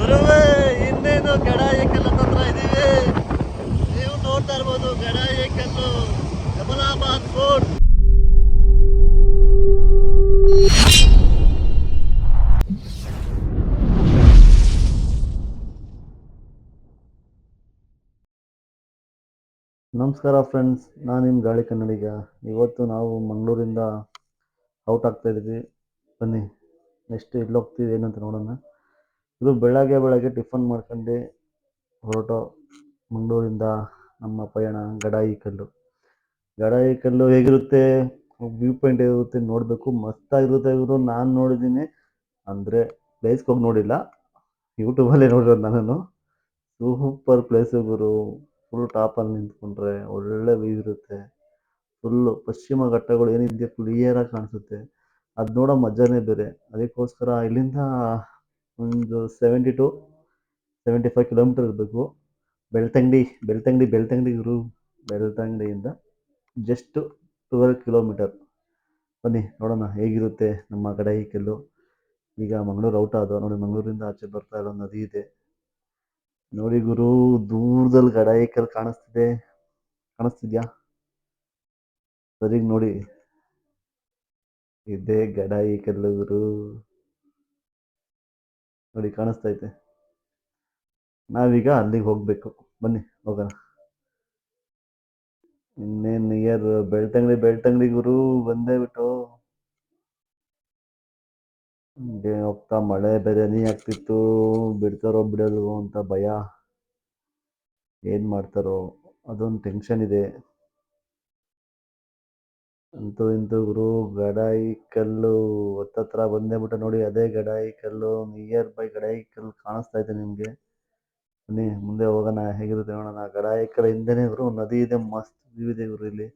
ಗುರುವೇ ಇನ್ನೇನು ಗಡಾಯಿಕಲ್ ಹತ್ರ ಇದೀವಿ. ನೀವು ನೋಡ್ತಾ ಇರ್ಬೋದು ಗಡಾಯಿಕಲ್ಲು ಕಮಲಾಬಾದ್ ಫೋರ್ಟ್. ನಮಸ್ಕಾರ ಫ್ರೆಂಡ್ಸ್, ನಾನು ನಿಮ್ಮ ಗಾಳಿ ಕನ್ನಡಿಗ. ಇವತ್ತು ನಾವು ಮಂಗಳೂರಿಂದ ಔಟ್ ಆಗ್ತಾ ಇದ್ದೀವಿ. ಬನ್ನಿ ನೆಕ್ಸ್ಟ್ ಎಲ್ಲಿ ಹೋಗ್ತೀವಿ ಏನಂತ ನೋಡೋಣ. ಇದು ಬೆಳಗ್ಗೆ ಟಿಫನ್ ಮಾಡ್ಕೊಂಡು ಹೊರಟು ಮಂಗಳೂರಿಂದ ನಮ್ಮ ಪಯಣ ಗಡಾಯಿಕಲ್ಲು. ಗಡಾಯಿಕಲ್ಲು ಹೇಗಿರುತ್ತೆ, ವ್ಯೂ ಪಾಯಿಂಟ್ ಹೇಗಿರುತ್ತೆ ನೋಡಬೇಕು. ಮಸ್ತಾಗಿರುತ್ತೆ ಇವರು. ನಾನು ನೋಡಿದ್ದೀನಿ ಅಂದರೆ ಪ್ಲೇಸ್ಗೆ ಹೋಗಿ ನೋಡಿಲ್ಲ, ಯೂಟ್ಯೂಬಲ್ಲೇ ನೋಡಿರೋದು ನಾನು. ಸೂಪರ್ ಪ್ಲೇಸ್ ಗುರು. ಫುಲ್ ಟಾಪಲ್ಲಿ ನಿಂತ್ಕೊಂಡ್ರೆ ಒಳ್ಳೆ ವ್ಯೂ ಇರುತ್ತೆ. ಫುಲ್ಲು ಪಶ್ಚಿಮ ಘಟ್ಟಗಳು ಏನಿದೆ ಕ್ಲಿಯರಾಗಿ ಕಾಣಿಸುತ್ತೆ. ಅದು ನೋಡೋ ಮಜಾನೇ ಬೇರೆ. ಅದಕ್ಕೋಸ್ಕರ ಇಲ್ಲಿಂದ ಒಂದು 75 ಕಿಲೋಮೀಟರ್ ಇರಬೇಕು. ಬೆಳ್ತಂಗಡಿ ಗುರು. ಬೆಳ್ತಂಗಡಿಯಿಂದ ಜಸ್ಟ್ 12 ಕಿಲೋಮೀಟರ್. ಬನ್ನಿ ನೋಡೋಣ ಹೇಗಿರುತ್ತೆ ನಮ್ಮ ಗಡಾಯಿಕಲ್ಲು. ಈಗ ಮಂಗಳೂರು ಔಟ್ ಆದ ನೋಡಿ, ಮಂಗಳೂರಿಂದ ಆಚೆ ಬರ್ತಾ ಇರೋ ನದಿ ಇದೆ ನೋಡಿ ಗುರು. ದೂರದಲ್ಲಿ ಗಡಾಯಿಕಲ್ ಕಾಣಿಸ್ತಿದ್ಯಾ? ಸರಿ ನೋಡಿ, ಇದೇ ಗಡಾಯಿಕಲ್ಲು ಗುರು. ನೋಡಿ ಕಾಣಿಸ್ತೈತೆ. ನಾವೀಗ ಅಲ್ಲಿಗೆ ಹೋಗ್ಬೇಕು. ಬನ್ನಿ ಹೋಗೋಣ. ಇನ್ನೇನು ನಿಯರ್ ಬೆಳ್ತಂಗಡಿ ಗುರು. ಬಂದೇ ಬಿಟ್ಟು ಹಿಂಗೆ ಹೋಗ್ತಾ ಮಳೆ ಬೇರೆ ಆಗ್ತಿತ್ತು. ಬಿಡ್ತಾರೋ ಬಿಡಲ್ವೋ ಅಂತ ಭಯ. ಏನು ಮಾಡ್ತಾರೋ ಅದೊಂದು ಟೆನ್ಷನ್ ಇದೆ. ಅಂತೂ ಇಂತೂ ಗುರು ಗಡಾಯಿಕಲ್ಲು ಹತ್ತತ್ರ ಬಂದೇ ಬಿಟ್ಟು ನೋಡಿ. ಅದೇ ಗಡಾಯಿಕಲ್ಲು, ನಿಯರ್ ಬೈ ಗಡಾಯಿಕಲ್ಲು ಕಾಣಿಸ್ತಾ ಇದೆ ನಿಮಗೆ. ಬನ್ನಿ ಮುಂದೆ ಹೋಗೋಣ, ಹೇಗಿರುತ್ತೆ ನೋಡೋಣ. ಗಡಾಯಿಕಲ್ ಹಿಂದೆನೇ ಗುರು ನದಿ ಇದೆ, ಮಸ್ತ್ ವ್ಯೂ ಇದೆ ಗುರು ಇಲ್ಲಿ.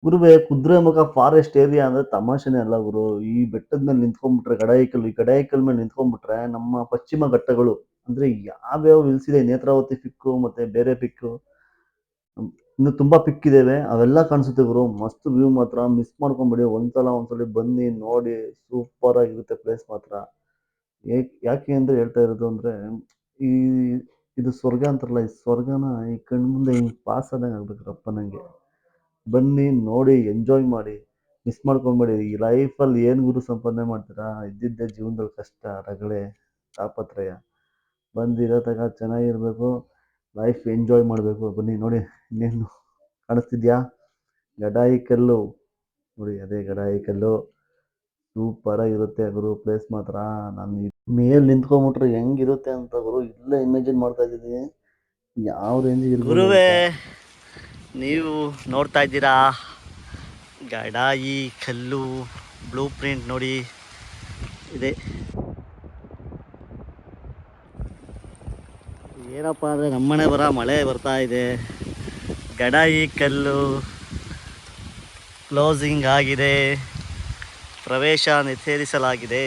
ಗುರುವೇ, ಕುದುರೆಮುಖ ಫಾರೆಸ್ಟ್ ಏರಿಯಾ ಅಂದ್ರೆ ತಮಾಷೆನೇ ಅಲ್ಲ ಗುರು. ಈ ಬೆಟ್ಟದ ಮೇಲೆ ನಿಂತ್ಕೊಂಡ್ಬಿಟ್ರೆ ಈ ಗಡಾಯಿಕಲ್ ಮೇಲೆ ನಿಂತ್ಕೊಂಡ್ಬಿಟ್ರೆ ನಮ್ಮ ಪಶ್ಚಿಮ ಘಟ್ಟಗಳು ಅಂದ್ರೆ ಯಾವ್ಯಾವ ಹಿಲ್ಸ್ ಇದೆ, ನೇತ್ರಾವತಿ ಪಿಕ್ಕು ಮತ್ತೆ ಬೇರೆ ಪಿಕ್ಕು, ಇನ್ನು ತುಂಬಾ ಪಿಕ್ ಇದಾವೆ, ಅವೆಲ್ಲ ಕಾಣಿಸುತ್ತೆ ಗುರು. ಮಸ್ತ್ ವ್ಯೂ ಮಾತ್ರ ಮಿಸ್ ಮಾಡ್ಕೊಂಬಿಡಿ. ಒಂದ್ಸಲಿ ಬನ್ನಿ ನೋಡಿ, ಸೂಪರ್ ಆಗಿರುತ್ತೆ ಪ್ಲೇಸ್ ಮಾತ್ರ. ಯಾಕೆ ಅಂದ್ರೆ ಹೇಳ್ತಾ ಇರೋದು ಅಂದ್ರೆ, ಈ ಇದು ಸ್ವರ್ಗ ಅಂತಾರಲ್ಲ, ಈ ಸ್ವರ್ಗನ ಈ ಕಣ್ಮುಂದೆ ಹಿಂಗ್ ಪಾಸ್ ಆದಂಗೆ ಆಗ್ಬೇಕ್ರಪ್ಪ ನಂಗೆ. ಬನ್ನಿ ನೋಡಿ, ಎಂಜಾಯ್ ಮಾಡಿ, ಮಿಸ್ ಮಾಡ್ಕೊಂಬೇಡಿ. ಈ ಲೈಫಲ್ಲಿ ಏನು ಗುರು ಸಂಪಾದನೆ ಮಾಡ್ತೀರಾ? ಇದ್ದಿದ್ದೇ ಜೀವನದಲ್ಲಿ ಕಷ್ಟ, ರಗಳೆ, ತಾಪತ್ರಯ. ಬಂದಿರೋ ತಗ ಚೆನ್ನಾಗಿರ್ಬೇಕು, ಲೈಫ್ ಎಂಜಾಯ್ ಮಾಡಬೇಕು. ಬನ್ನಿ ನೋಡಿ, ಇನ್ನೇನು ಕಾಣಿಸ್ತಿದ್ಯಾ ಗಡಾಯಿಕಲ್ಲು? ನೋಡಿ ಅದೇ ಗಡಾಯಿಕಲ್ಲು. ಸೂಪರ್ ಆಗಿರುತ್ತೆ ಗುರು ಪ್ಲೇಸ್ ಮಾತ್ರ. ನಾನು ಮೇಲ್ ನಿಂತ್ಕೊಂಡ್ಬಿಟ್ರೆ ಹೆಂಗಿರುತ್ತೆ ಅಂತ ಗುರು ಇಲ್ಲೇ ಇಮ್ಯಾಜಿನ್ ಮಾಡ್ತಾ ಇದ್ದೀನಿ ಯಾವ ರೇಂಜಿಗೆ ಗುರುವೇ. ನೀವು ನೋಡ್ತಾ ಇದ್ದೀರಾ ಗಡಾಯಿಕಲ್ಲು ಬ್ಲೂ ಪ್ರಿಂಟ್ ನೋಡಿ ಇದೆ. ಏನಪ್ಪ ಅಂದರೆ ನಮ್ಮನೆ ಮಳೆ ಬರ್ತಾ ಇದೆ. ಗಡಾಯಿಕಲ್ಲು ಕ್ಲೋಸಿಂಗ್ ಆಗಿದೆ, ಪ್ರವೇಶ ನಿಷೇಧಿಸಲಾಗಿದೆ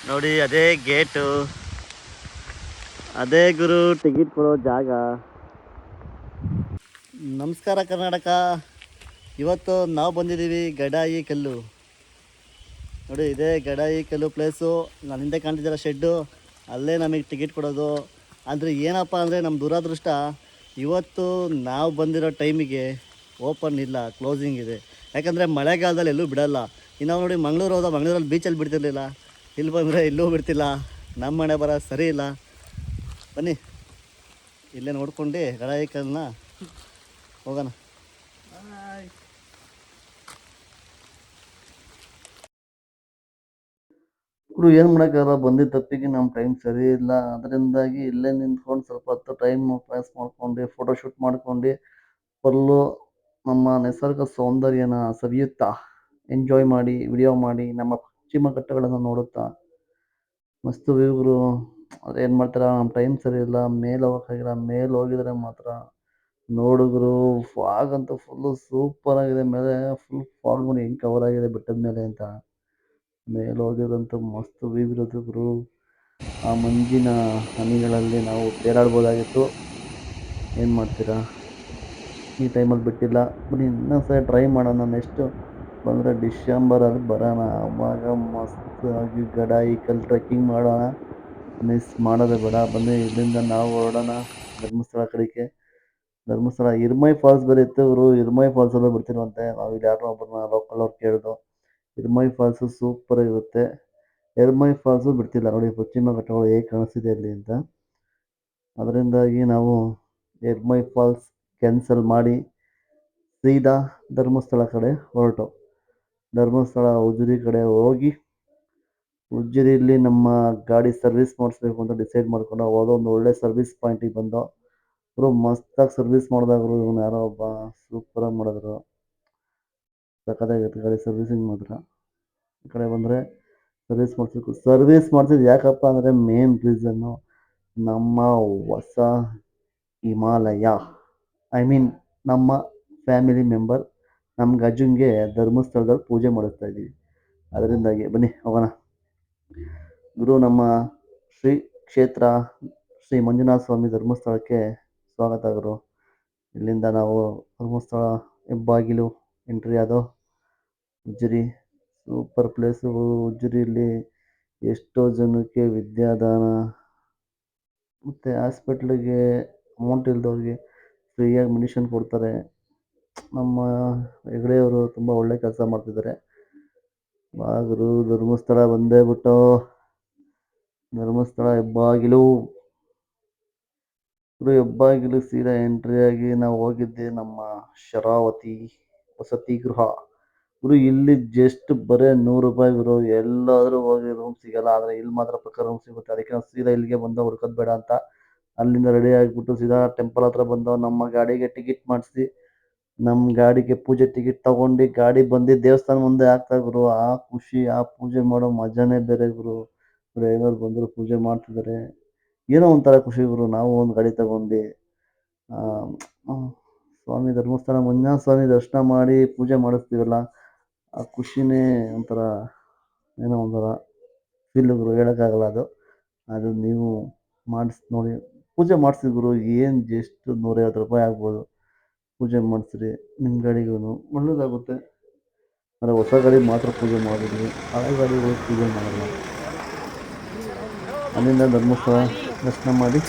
ನೋಡಿ. ಅದೇ ಗೇಟು, ಅದೇ ಗುರು ಟಿಕೆಟ್ ಕೊಡೋ ಜಾಗ. ನಮಸ್ಕಾರ ಕರ್ನಾಟಕ. ಇವತ್ತು ನಾವು ಬಂದಿದ್ದೀವಿ ಗಡಾಯಿಕಲ್ಲು ನೋಡಿ. ಇದೇ ಗಡಾಯಿಕಲ್ಲು ಪ್ಲೇಸು. ನಾನು ಹಿಂದೆ ಕಾಣ್ತಿದ್ದೀರ ಶೆಡ್ಡು, ಅಲ್ಲೇ ನಮಗೆ ಟಿಕೆಟ್ ಕೊಡೋದು. ಅಂದರೆ ಏನಪ್ಪ ಅಂದರೆ ನಮ್ಮ ದುರಾದೃಷ್ಟ, ಇವತ್ತು ನಾವು ಬಂದಿರೋ ಟೈಮಿಗೆ ಓಪನ್ ಇಲ್ಲ, ಕ್ಲೋಸಿಂಗ್ ಇದೆ. ಯಾಕಂದರೆ ಮಳೆಗಾಲದಲ್ಲಿ ಎಲ್ಲೂ ಬಿಡಲ್ಲ. ಇನ್ನು ನಾವು ನೋಡಿ ಮಂಗಳೂರಲ್ಲಿ ಬೀಚಲ್ಲಿ ಬಿಡ್ತಿರ್ಲಿಲ್ಲ, ಇಲ್ಲಿ ಬಂದರೆ ಇಲ್ಲೂ ಬಿಡ್ತಿಲ್ಲ. ನಮ್ಮ ಮನೆ ಬರ ಸರಿ ಇಲ್ಲ. ಬನ್ನಿ ಇಲ್ಲೇ ನೋಡ್ಕೊಂಡು ಗಡಾಯಿಕಲ್ಲನ್ನ ಹೋಗೋಣ. ಗುರು ಏನು ಮಾಡೋಕ್ಕಾಗಲ್ಲ, ಬಂದಿದ್ದ ತಪ್ಪಿಗೆ ನಮ್ಮ ಟೈಮ್ ಸರಿ ಇಲ್ಲ. ಅದರಿಂದಾಗಿ ಇಲ್ಲೇ ನಿಂತ್ಕೊಂಡು ಸ್ವಲ್ಪ ಹೊತ್ತು ಟೈಮ್ ಪಾಸ್ ಮಾಡ್ಕೊಂಡು ಫೋಟೋಶೂಟ್ ಮಾಡ್ಕೊಂಡು ಫುಲ್ಲು ನಮ್ಮ ನಿಸರ್ಗ ಸೌಂದರ್ಯನ ಸವಿಯುತ್ತಾ ಎಂಜಾಯ್ ಮಾಡಿ, ವಿಡಿಯೋ ಮಾಡಿ, ನಮ್ಮ ಪಶ್ಚಿಮ ಘಟ್ಟಗಳನ್ನು ನೋಡುತ್ತಾ ಮಸ್ತ್ ವ್ಯೂ ಗುರು. ಅದೇನು ಮಾಡ್ತಾರ, ನಮ್ಮ ಟೈಮ್ ಸರಿ ಇಲ್ಲ, ಮೇಲೆ ಹೋಗೋಕ್ಕಾಗಿಲ್ಲ. ಮೇಲೆ ಹೋಗಿದ್ರೆ ಮಾತ್ರ ನೋಡಿದ್ರು ಫಾಗ್ ಅಂತೂ ಫುಲ್ಲು ಸೂಪರ್ ಆಗಿದೆ. ಮೇಲೆ ಫುಲ್ ಫಾಗ್ ನೋಡಿ ಹೆಂಗೆ ಕವರ್ ಆಗಿದೆ ಬೆಟ್ಟದ ಮೇಲೆ ಅಂತ. ಮೇಲೆ ಹೋಗಿದ್ರಂತೂ ಮಸ್ತ್ ವ್ಯೂ ಇರೋದು ಗುರು. ಆ ಮಂಜಿನ ಹನಿಗಳಲ್ಲಿ ನಾವು ತೇಲಾಡ್ಬೋದಾಗಿತ್ತು. ಏನು ಮಾಡ್ತೀರಾ, ಈ ಟೈಮಲ್ಲಿ ಬಿಟ್ಟಿಲ್ಲ. ಬನ್ನಿ ಇನ್ನೊಂದು ಸಲ ಟ್ರೈ ಮಾಡೋಣ. ನೆಕ್ಸ್ಟು ಬಂದರೆ ಡಿಸೆಂಬರಲ್ಲಿ ಬರೋಣ. ಅವಾಗ ಮಸ್ತಾಗಿ ಗಡಾಯಿಕಲ್ ಟ್ರೆಕ್ಕಿಂಗ್ ಮಾಡೋಣ. ಮಿಸ್ ಮಾಡೋದೇ ಬೇಡ. ಬನ್ನಿ ಇಲ್ಲಿಂದ ನಾವು ಹೊರಡೋಣ ಧರ್ಮಸ್ಥಳ ಕಡೆಗೆ. ಧರ್ಮಸ್ಥಳ ಇರ್ಮೈ ಫಾಲ್ಸ್ ಬೇರೆ ಇತ್ತು ಇವರು. ಇರ್ಮೈ ಫಾಲ್ಸಲ್ಲೂ ಬಿಡ್ತಿರುವಂತೆ. ನಾವು ಇಲ್ಲಿ ಯಾರೋ ಒಬ್ಬರನ್ನ ಲೋಕಲ್ ಅವ್ರು ಕೇಳಿದ್ರು. ಇರ್ಮೈ ಫಾಲ್ಸು ಸೂಪರ್ ಇರುತ್ತೆ. ಎರ್ಮೈ ಫಾಲ್ಸು ಬಿಡ್ತಿಲ್ಲ ನೋಡಿ, ಪಶ್ಚಿಮ ಘಟ್ಟಗಳು ಹೇಗೆ ಕಾಣಿಸ್ತಿದೆ ಅಲ್ಲಿ ಅಂತ. ಅದರಿಂದಾಗಿ ನಾವು ಎರ್ಮೈ ಫಾಲ್ಸ್ ಕ್ಯಾನ್ಸಲ್ ಮಾಡಿ ಸೀದಾ ಧರ್ಮಸ್ಥಳ ಕಡೆ ಹೊರಟು. ಧರ್ಮಸ್ಥಳ ಉಜಿರೆ ಕಡೆ ಹೋಗಿ ಉಜಿರೆಯಲ್ಲಿ ನಮ್ಮ ಗಾಡಿ ಸರ್ವಿಸ್ ಮಾಡಿಸ್ಬೇಕು ಅಂತ ಡಿಸೈಡ್ ಮಾಡ್ಕೊಂಡು ಹೋದ. ಒಂದು ಒಳ್ಳೆ ಸರ್ವಿಸ್ ಪಾಯಿಂಟಿಗೆ ಬಂದು ಅವರು ಮಸ್ತಾಗಿ ಸರ್ವಿಸ್ ಮಾಡಿದಾಗರು. ಇವನು ಯಾರೋ ಒಬ್ಬ ಸೂಪರಾಗಿ ಮಾಡಿದ್ರು. ಸಖತ್ತಾಗಿತ್ತು ಗಾಡಿ ಸರ್ವಿಸಿಂಗ್ ಮಾತ್ರ. ಈ ಕಡೆ ಬಂದರೆ ಸರ್ವಿಸ್ ಮಾಡಿಸ್ಬೇಕು. ಸರ್ವಿಸ್ ಮಾಡಿಸಿದ್ದು ಯಾಕಪ್ಪ ಅಂದರೆ ಮೇನ್ ರೀಸನ್ನು ನಮ್ಮ ಹೊಸ ಹಿಮಾಲಯ, ಐ ಮೀನ್ ನಮ್ಮ ಫ್ಯಾಮಿಲಿ ಮೆಂಬರ್ ನಮ್ಮ ಗಜುಂಗೆ ಧರ್ಮಸ್ಥಳದಲ್ಲಿ ಪೂಜೆ ಮಾಡಿಸ್ತಾ ಇದ್ದೀವಿ. ಅದರಿಂದಾಗಿ ಬನ್ನಿ ಹೋಗೋಣ ಗುರು. ನಮ್ಮ ಶ್ರೀ ಕ್ಷೇತ್ರ ಶ್ರೀ ಮಂಜುನಾಥ ಸ್ವಾಮಿ ಧರ್ಮಸ್ಥಳಕ್ಕೆ ಸ್ವಾಗತ ಗುರು. ಇಲ್ಲಿಂದ ನಾವು ಧರ್ಮಸ್ಥಳ ಹೆಬ್ಬಾಗಿಲು ಎಂಟ್ರಿ ಆದೋ. Ujire super place. ಉಜಿರೆಯಲ್ಲಿ ಎಷ್ಟೋ ಜನಕ್ಕೆ ವಿದ್ಯಾದಾನ ಮತ್ತು ಹಾಸ್ಪಿಟ್ಲಿಗೆ ಅಮೌಂಟ್ ಇಲ್ದವ್ರಿಗೆ ಫ್ರೀಯಾಗಿ ಮೆಡಿಷನ್ ಕೊಡ್ತಾರೆ. ನಮ್ಮ ಹೆಗಡೆಯವರು ತುಂಬ ಒಳ್ಳೆ ಕೆಲಸ ಮಾಡ್ತಿದ್ದಾರೆ. ಬಾ ಗುರು, ಧರ್ಮಸ್ಥಳ ಬಂದೇ ಬಿಟ್ಟು. ಧರ್ಮಸ್ಥಳ ಹೆಬ್ಬಾಗಿಲು ಗುರು. ಹೆಬ್ಬಾಗಿಲು ಸೀದಾ ಎಂಟ್ರಿ ಆಗಿ ನಾವು ಹೋಗಿದ್ದೆ ನಮ್ಮ ಶರಾವತಿ ವಸತಿ ಗೃಹ ಗುರು. ಇಲ್ಲಿ ಜಸ್ಟ್ ಬರೀ ₹100 ಗುರು. ಎಲ್ಲಾದರೂ ಹೋಗಿ ರೂಮ್ ಸಿಗಲ್ಲ, ಆದರೆ ಇಲ್ಲಿ ಮಾತ್ರ ಪಕ್ಕ ರೂಮ್ ಸಿಗುತ್ತೆ. ಅದಕ್ಕೆ ನಾವು ಸೀದಾ ಇಲ್ಲಿಗೆ ಬಂದು ಹುಡ್ಕೋದು ಬೇಡ ಅಂತ ಅಲ್ಲಿಂದ ರೆಡಿ ಆಗಿಬಿಟ್ಟು ಸೀದಾ ಟೆಂಪಲ್ ಹತ್ರ ಬಂದು ನಮ್ಮ ಗಾಡಿಗೆ ಟಿಕೆಟ್ ಮಾಡಿಸಿ ನಮ್ಮ ಗಾಡಿಗೆ ಪೂಜೆ ಟಿಕೆಟ್ ತೊಗೊಂಡು ಗಾಡಿ ಬಂದು ದೇವಸ್ಥಾನ ಮುಂದೆ ಹಾಕ್ತಾ ಗುರು. ಆ ಖುಷಿ, ಆ ಪೂಜೆ ಮಾಡೋ ಮಜಾನೇ ಬೇರೆ ಗುರು. ಡ್ರೈವರ್ ಬಂದರು ಪೂಜೆ ಮಾಡ್ತಿದ್ದಾರೆ. ಏನೋ ಒಂಥರ ಖುಷಿ ಗುರು. ನಾವು ಒಂದು ಗಾಡಿ ತಗೊಂಡು ಸ್ವಾಮಿ ಧರ್ಮಸ್ಥಳ ಮಂಜುನಾಥ ಸ್ವಾಮಿ ದರ್ಶನ ಮಾಡಿ ಪೂಜೆ ಮಾಡಿಸ್ತೀವಲ್ಲ, ಆ ಖುಷಿನೇ ಒಂಥರ, ಏನೋ ಒಂಥರ ಫೀಲ್ ಗುರು. ಹೇಳೋಕ್ಕಾಗಲ್ಲ ಅದು. ಅದು ನೀವು ಮಾಡಿಸಿ ನೋಡಿ. ಪೂಜೆ ಮಾಡಿಸಿ ಗುರು. ಏನು ಜಸ್ಟ್ ₹150 ಆಗ್ಬೋದು. ಪೂಜೆ ಮಾಡಿಸ್ರಿ ನಿಮ್ಮ ಗಾಡಿಗೂ ಒಳ್ಳೇದಾಗುತ್ತೆ. ಆದರೆ ಹೊಸ ಗಾಡಿಗೆ ಮಾತ್ರ ಪೂಜೆ ಮಾಡಿದ್ವಿ, ಹಳೆ ಗಾಡಿಗೆ ಪೂಜೆ ಮಾಡಲ್ಲ. ಅಲ್ಲಿಂದ ಧರ್ಮಸ್ಥಳ ದರ್ಶನ ಮಾಡಿ